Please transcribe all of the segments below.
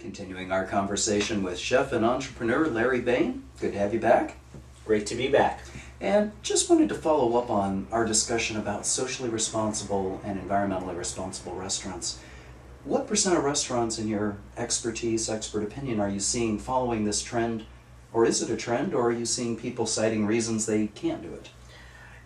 Continuing our conversation with chef and entrepreneur Larry Bain. Good to have you back. Great to be back. And just wanted to follow up on our discussion about socially responsible and environmentally responsible restaurants. What percent of restaurants, in your expert opinion, are you seeing following this trend? Or is it a trend, or are you seeing people citing reasons they can't do it?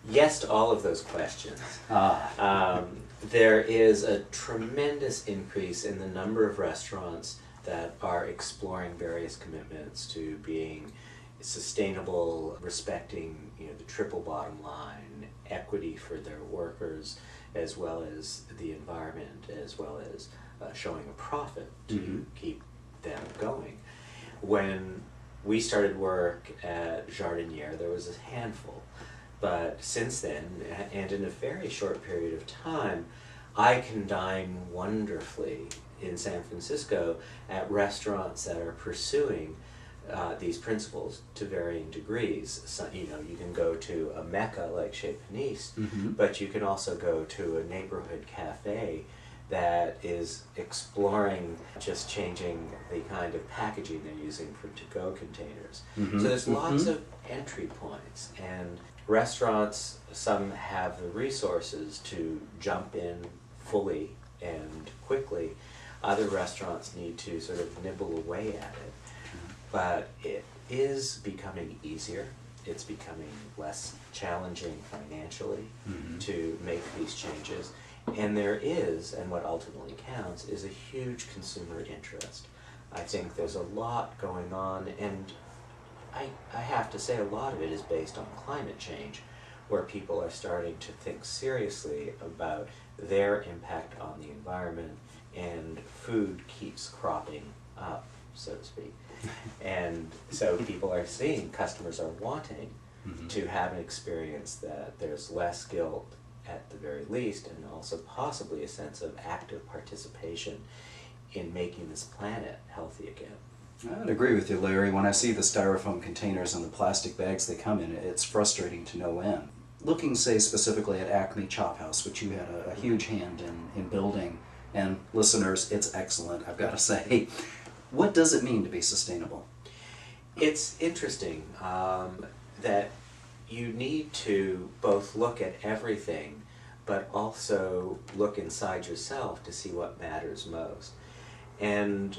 Yes to all of those questions. There is a tremendous increase in the number of restaurants that are exploring various commitments to being sustainable, respecting the triple bottom line, equity for their workers, as well as the environment, as well as showing a profit to keep them going. When we started work at Jardiniere, there was a handful. But since then, and in a very short period of time, I can dine wonderfully in San Francisco at restaurants that are pursuing these principles to varying degrees. So, you can go to a mecca like Chez Panisse, but you can also go to a neighborhood cafe that is exploring just changing the kind of packaging they're using for to-go containers. So there's lots of entry points, and restaurants, some have the resources to jump in fully and quickly. Other restaurants need to sort of nibble away at it. But it is becoming easier. It's becoming less challenging financially to make these changes. And there is, and what ultimately counts, is a huge consumer interest. I think there's a lot going on, and I have to say a lot of it is based on climate change, where people are starting to think seriously about their impact on the environment, and food keeps cropping up, so to speak. And so people are seeing, customers are wanting to have an experience that there's less guilt at the very least, and also possibly a sense of active participation in making this planet healthy again. I would agree with you, Larry. When I see the styrofoam containers and the plastic bags they come in, it's frustrating to no end. Looking, say, specifically at Acme Chop House, which you had a huge hand in building, and listeners, it's excellent, I've got to say. What does it mean to be sustainable? It's interesting that you need to both look at everything, but also look inside yourself to see what matters most. And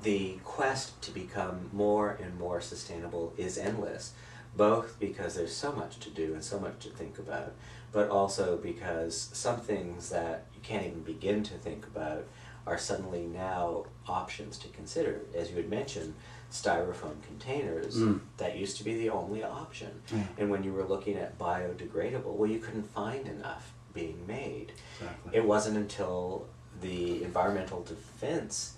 the quest to become more and more sustainable is endless, both because there's so much to do and so much to think about, but also because some things that you can't even begin to think about are suddenly now options to consider. As you had mentioned, styrofoam containers, that used to be the only option. And when you were looking at biodegradable, well, you couldn't find enough being made. Exactly. It wasn't until the Environmental Defense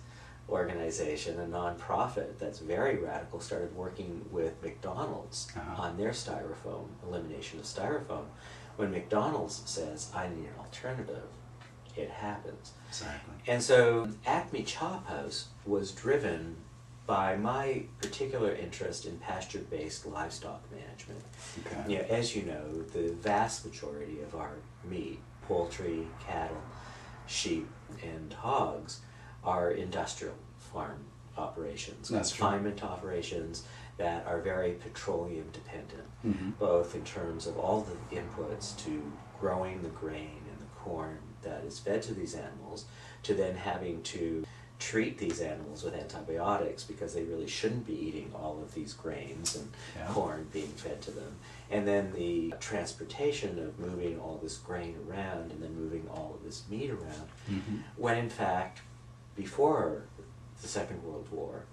Organization, a nonprofit that's very radical, started working with McDonald's on their styrofoam, elimination of styrofoam. When McDonald's says, I need an alternative, it happens. Exactly. And so Acme Chop House was driven by my particular interest in pasture-based livestock management. Okay. As you know, the vast majority of our meat, poultry, cattle, sheep, and hogs, are industrial farm operations, confinement operations that are very petroleum dependent, both in terms of all the inputs to growing the grain and the corn that is fed to these animals, to then having to treat these animals with antibiotics because they really shouldn't be eating all of these grains and corn being fed to them. And then the transportation of moving all this grain around and then moving all of this meat around, when in fact, before the Second World War,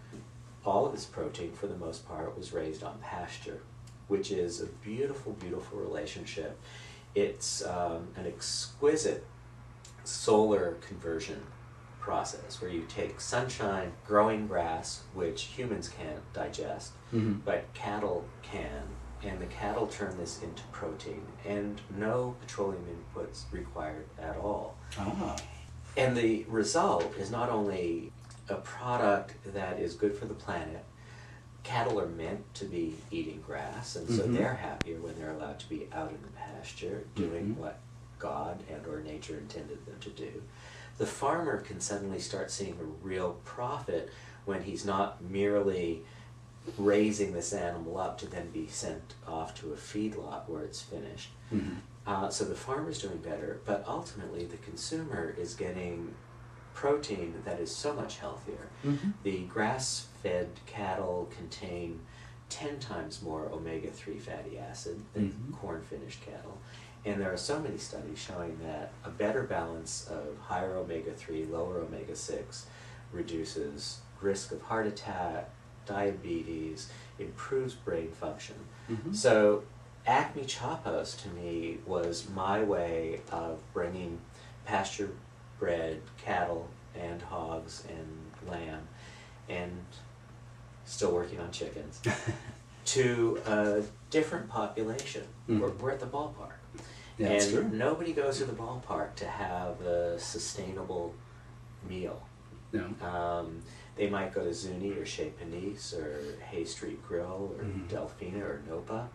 all of this protein, for the most part, was raised on pasture, which is a beautiful, beautiful relationship. It's an exquisite solar conversion process where you take sunshine, growing grass, which humans can't digest, but cattle can, and the cattle turn this into protein, and no petroleum inputs required at all. And the result is not only a product that is good for the planet. Cattle are meant to be eating grass, and so they're happier when they're allowed to be out in the pasture doing what God and or nature intended them to do. the farmer can suddenly start seeing a real profit when he's not merely raising this animal up to then be sent off to a feedlot where it's finished. So the farmer's doing better, but ultimately the consumer is getting protein that is so much healthier. The grass-fed cattle contain 10 times more omega-3 fatty acid than corn-finished cattle. And there are so many studies showing that a better balance of higher omega-3, lower omega-6 reduces risk of heart attack, diabetes, improves brain function. So Acme Chop House to me was my way of bringing pasture-bred cattle and hogs and lamb, and still working on chickens, to a different population. We're at the ballpark. Yeah, and that's true. Nobody goes to the ballpark to have a sustainable meal. No. They might go to Zuni or Chez Panisse or Hay Street Grill or Delphina or Nopa.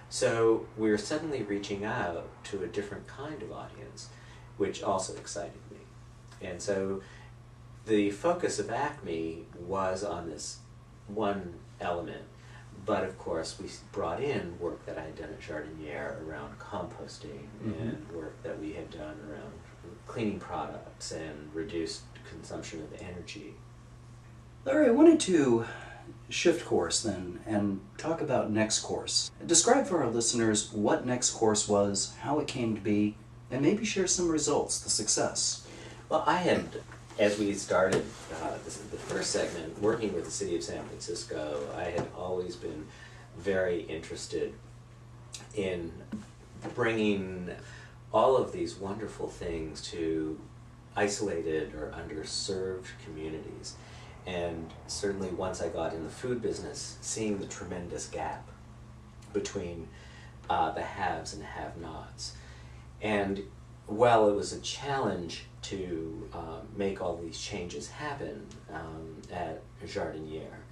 So we're suddenly reaching out to a different kind of audience, which also excited me. And so the focus of Acme was on this one element, but of course we brought in work that I had done at Jardiniere around composting and work that we had done around cleaning products and reduced consumption of energy. Larry, I wanted to shift course then and talk about Nextcourse. Describe for our listeners what Nextcourse was, how it came to be, and maybe share some results, the success. Well, I had, as we started the first segment, working with the city of San Francisco, I had always been very interested in bringing all of these wonderful things to isolated or underserved communities. And certainly once I got in the food business, seeing the tremendous gap between the haves and have-nots. And while it was a challenge to make all these changes happen at Jardiniere,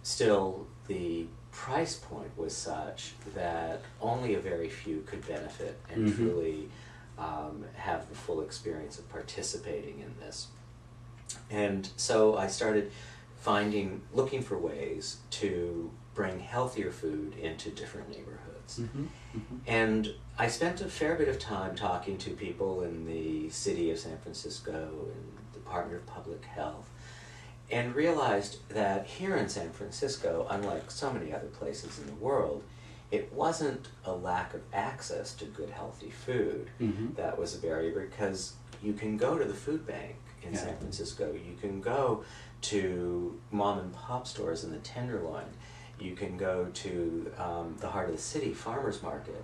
still the price point was such that only a very few could benefit and truly have the full experience of participating in this. And so I started looking for ways to bring healthier food into different neighborhoods. And I spent a fair bit of time talking to people in the city of San Francisco and the Department of Public Health, and realized that here in San Francisco, unlike so many other places in the world, it wasn't a lack of access to good healthy food that was a barrier, because you can go to the food bank in San Francisco, you can go to mom and pop stores in the Tenderloin, you can go to the heart of the city, farmers market,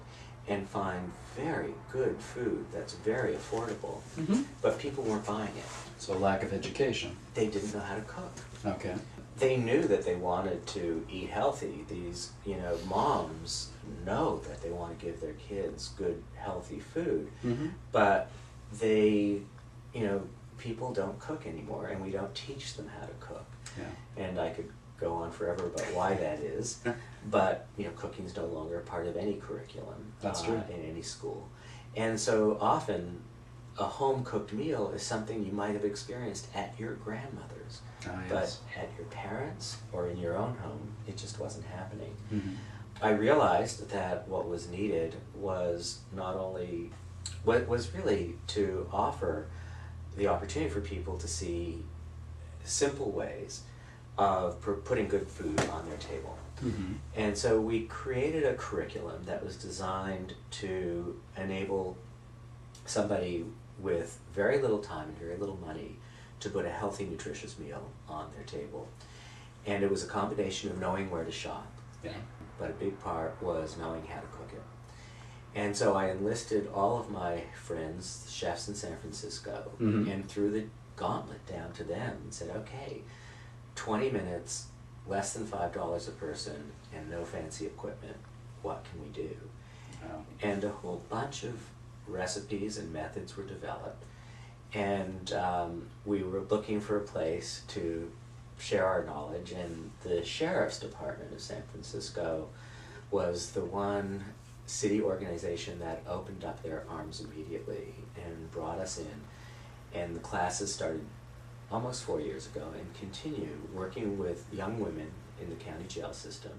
and find very good food that's very affordable, but people weren't buying it. So lack of education. They didn't know how to cook. Okay. They knew that they wanted to eat healthy. These, moms know that they want to give their kids good, healthy food, but they, people don't cook anymore, and we don't teach them how to cook. Yeah. And I could go on forever about why that is, but cooking is no longer a part of any curriculum. That's true. In any school. And so often a home-cooked meal is something you might have experienced at your grandmother's, but at your parents' or in your own home, it just wasn't happening. I realized that what was needed was not only, what was really to offer the opportunity for people to see simple ways of putting good food on their table. And so we created a curriculum that was designed to enable somebody with very little time and very little money to put a healthy, nutritious meal on their table. And it was a combination of knowing where to shop, but a big part was knowing how to cook it. And so I enlisted all of my friends, the chefs in San Francisco, and threw the gauntlet down to them and said, okay, 20 minutes, less than $5 a person, and no fancy equipment, what can we do? And a whole bunch of recipes and methods were developed, and we were looking for a place to share our knowledge, and the Sheriff's Department of San Francisco was the one city organization that opened up their arms immediately and brought us in And the classes started almost 4 years ago and continue working with young women in the county jail system